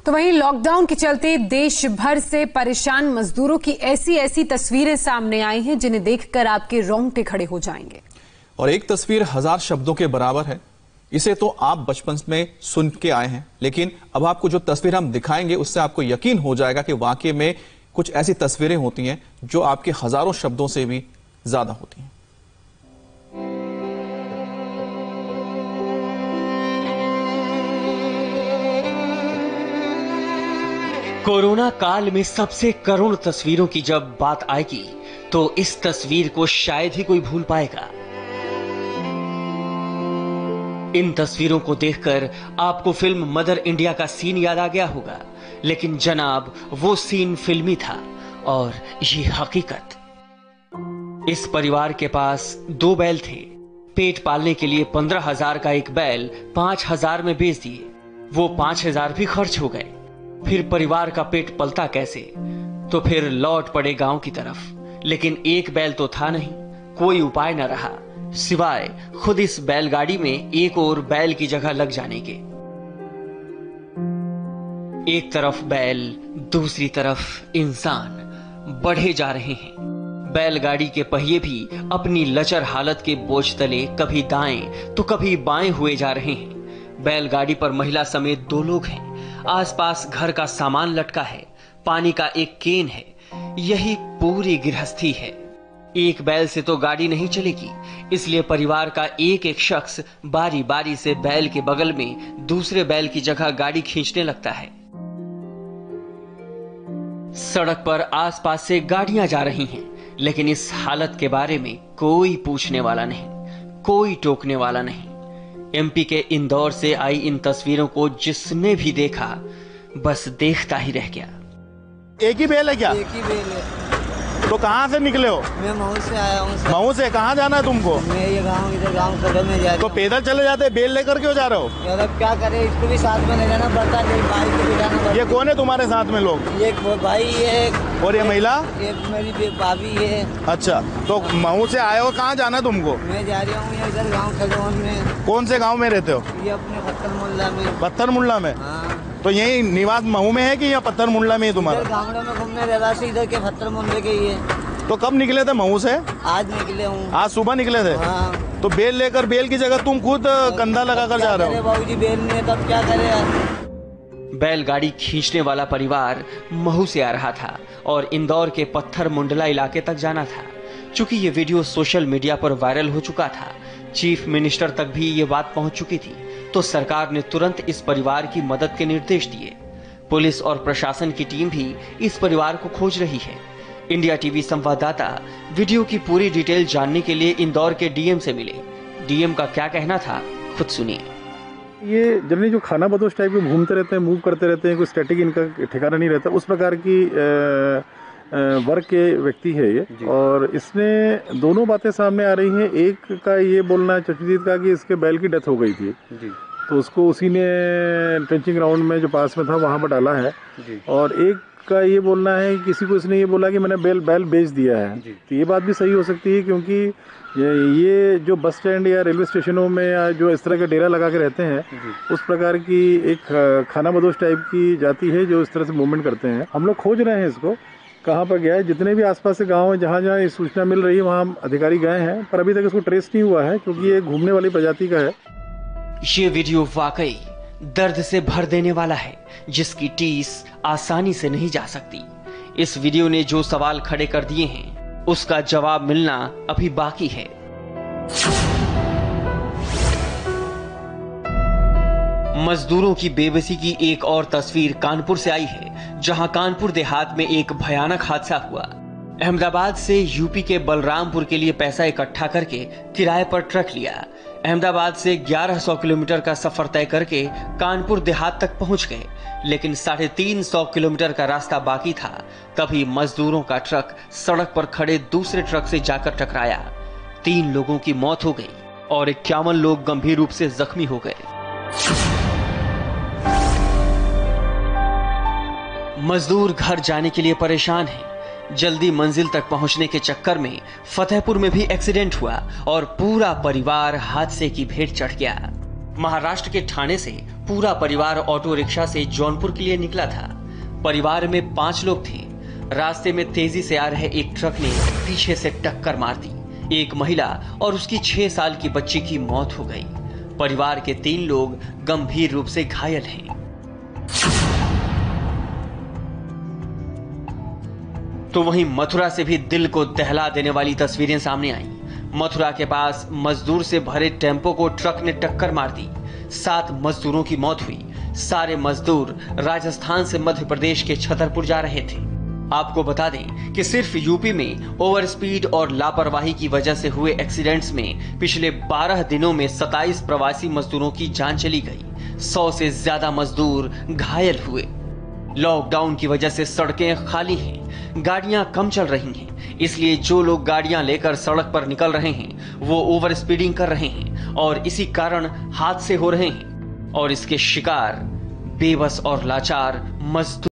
तो वहीं लॉकडाउन के चलते देश भर से परेशान मजदूरों की ऐसी ऐसी तस्वीरें सामने आई हैं जिन्हें देखकर आपके रोंगटे खड़े हो जाएंगे। और एक तस्वीर 1000 शब्दों के बराबर है। इसे तो आप बचपन में सुन के आए हैं, लेकिन अब आपको जो तस्वीर हम दिखाएंगे उससे आपको यकीन हो जाएगा कि वाकई में कुछ ऐसी तस्वीरें होती हैं जो आपके हजारों शब्दों से भी ज्यादा होती हैं। कोरोना काल में सबसे करुण तस्वीरों की जब बात आएगी तो इस तस्वीर को शायद ही कोई भूल पाएगा। इन तस्वीरों को देखकर आपको फिल्म मदर इंडिया का सीन याद आ गया होगा, लेकिन जनाब वो सीन फिल्मी था और ये हकीकत। इस परिवार के पास 2 बैल थे। पेट पालने के लिए 15,000 का एक बैल 5,000 में बेच दिए। वो 5,000 भी खर्च हो गए। फिर परिवार का पेट पलता कैसे? तो फिर लौट पड़े गांव की तरफ। लेकिन एक बैल तो था नहीं, कोई उपाय न रहा सिवाय खुद इस बैलगाड़ी में एक और बैल की जगह लग जाने के। एक तरफ बैल, दूसरी तरफ इंसान बढ़े जा रहे हैं। बैलगाड़ी के पहिए भी अपनी लचर हालत के बोझ तले कभी दाएं तो कभी बाएं हुए जा रहे हैं। बैलगाड़ी पर महिला समेत 2 लोग हैं। आसपास घर का सामान लटका है, पानी का एक केन है। यही पूरी गृहस्थी है। एक बैल से तो गाड़ी नहीं चलेगी, इसलिए परिवार का एक एक शख्स बारी बारी से बैल के बगल में दूसरे बैल की जगह गाड़ी खींचने लगता है। सड़क पर आसपास से गाड़ियां जा रही हैं, लेकिन इस हालत के बारे में कोई पूछने वाला नहीं, कोई टोकने वाला नहीं। एमपी के इंदौर से आई इन तस्वीरों को जिसने भी देखा बस देखता ही रह गया। एक ही बैल है क्या? एक ही बैल है। तो कहाँ से निकले हो? मैं महू से आया हूँ। महू से? कहाँ जाना है तुमको? मैं ये गाँव इधर गाँव सदर में जा रहा हूँ। तो पैदल चले जाते, बैल लेकर क्यों जा रहे हो? यार अब क्या करे, इसको भी साथ में ले जाना पड़ता है, भाई को भी जाना पड़ता है। ये कौन है तुम्हारे साथ में लोग? ये भाई है। और ये महिला? ये मेरी भाभी है। अच्छा, तो महू से आए हो, कहाँ जाना है तुमको? मैं जा रहा हूँ इधर गाँव सदर में। कौन से गाँव में रहते हो? ये अपने पत्थर मुल्ला में। पत्थर मुल्ला में? तो यही निवास महू में है कि यहाँ पत्थर मुल्ला में है तुम्हारा? गाँव में घूमने रहवासी इधर के पत्थर मुल्ले के ही है। तो कब निकले थे महू से? आज निकले हूँ। आज सुबह निकले थे? हाँ। तो बैल लेकर, बैल की जगह तुम खुद कंधा लगा कर जा रहे हो? बाबूजी बैल नहीं है तब क्या करे यार। बैलगाड़ी खींचने वाला परिवार महू से आ रहा था और इंदौर के पत्थर मुंडला इलाके तक जाना था। चूंकि ये वीडियो सोशल मीडिया पर वायरल हो चुका था, चीफ मिनिस्टर तक भी ये बात पहुंच चुकी थी, तो सरकार ने तुरंत इस परिवार की मदद के निर्देश दिए। पुलिस और प्रशासन की टीम भी इस परिवार को खोज रही है। इंडिया टीवी संवाददाता वीडियो की पूरी डिटेल जानने के लिए इंदौर के डीएम से मिले। डीएम का क्या कहना था, खुद सुनिए। ये जनरली जो खाना बदोश टाइप के घूमते रहते हैं, मूव करते रहते हैं, कोई स्टैटिक इनका ठिकाना नहीं रहता, उस प्रकार की वर्ग के व्यक्ति है ये। और इसमें दोनों बातें सामने आ रही हैं। एक का ये बोलना चचुजीत का कि इसके बैल की डेथ हो गई थी जी। तो उसको उसी ने ट्रेंचिंग ग्राउंड में जो पास में था वहाँ पर डाला है जी। और एक का ये बोलना है, किसी को इसने ये बोला कि मैंने बैल बेच दिया है। तो ये बात भी सही हो सकती है, क्योंकि ये जो बस स्टैंड या रेलवे स्टेशनों में या जो इस तरह के डेरा लगा के रहते हैं, उस प्रकार की एक खाना बदोश टाइप की जाति है जो इस तरह से मूवमेंट करते हैं। हम लोग खोज रहे हैं इसको, कहाँ पर गया है। जितने भी आसपास के गाँव हैं जहाँ जहाँ ये सूचना मिल रही है वहाँ अधिकारी गए हैं, पर अभी तक इसको ट्रेस नहीं हुआ है, क्योंकि ये घूमने वाली प्रजाति का है। ये वीडियो वाकई दर्द से भर देने वाला है, जिसकी टीस आसानी से नहीं जा सकती। इस वीडियो ने जो सवाल खड़े कर दिए हैं, उसका जवाब मिलना अभी बाकी है। मजदूरों की बेबसी की एक और तस्वीर कानपुर से आई है, जहां कानपुर देहात में एक भयानक हादसा हुआ। अहमदाबाद से यूपी के बलरामपुर के लिए पैसा इकट्ठा करके किराए पर ट्रक लिया। अहमदाबाद से 1100 किलोमीटर का सफर तय करके कानपुर देहात तक पहुंच गए, लेकिन 350 किलोमीटर का रास्ता बाकी था। तभी मजदूरों का ट्रक सड़क पर खड़े दूसरे ट्रक से जाकर टकराया। 3 लोगों की मौत हो गई और 51 लोग गंभीर रूप से जख्मी हो गए। मजदूर घर जाने के लिए परेशान हैं। जल्दी मंजिल तक पहुंचने के चक्कर में फतेहपुर में भी एक्सीडेंट हुआ और पूरा परिवार हादसे की भेंट चढ़ गया। महाराष्ट्र के ठाणे से पूरा परिवार ऑटो रिक्शा से जौनपुर के लिए निकला था। परिवार में 5 लोग थे। रास्ते में तेजी से आ रहे एक ट्रक ने पीछे से टक्कर मार दी। एक महिला और उसकी 6 साल की बच्ची की मौत हो गई। परिवार के 3 लोग गंभीर रूप से घायल हैं। तो वहीं मथुरा से भी दिल को दहला देने वाली तस्वीरें सामने आईं। मथुरा के पास मजदूर से भरे टेम्पो को ट्रक ने टक्कर मार दी। 7 मजदूरों की मौत हुई। सारे मजदूर राजस्थान से मध्य प्रदेश के छतरपुर जा रहे थे। आपको बता दें कि सिर्फ यूपी में ओवर स्पीड और लापरवाही की वजह से हुए एक्सीडेंट्स में पिछले 12 दिनों में 27 प्रवासी मजदूरों की जान चली गई। 100 से ज्यादा मजदूर घायल हुए। लॉकडाउन की वजह से सड़कें खाली हैं, गाड़ियां कम चल रही हैं, इसलिए जो लोग गाड़ियां लेकर सड़क पर निकल रहे हैं वो ओवर स्पीडिंग कर रहे हैं और इसी कारण हादसे हो रहे हैं और इसके शिकार बेबस और लाचार मजदूर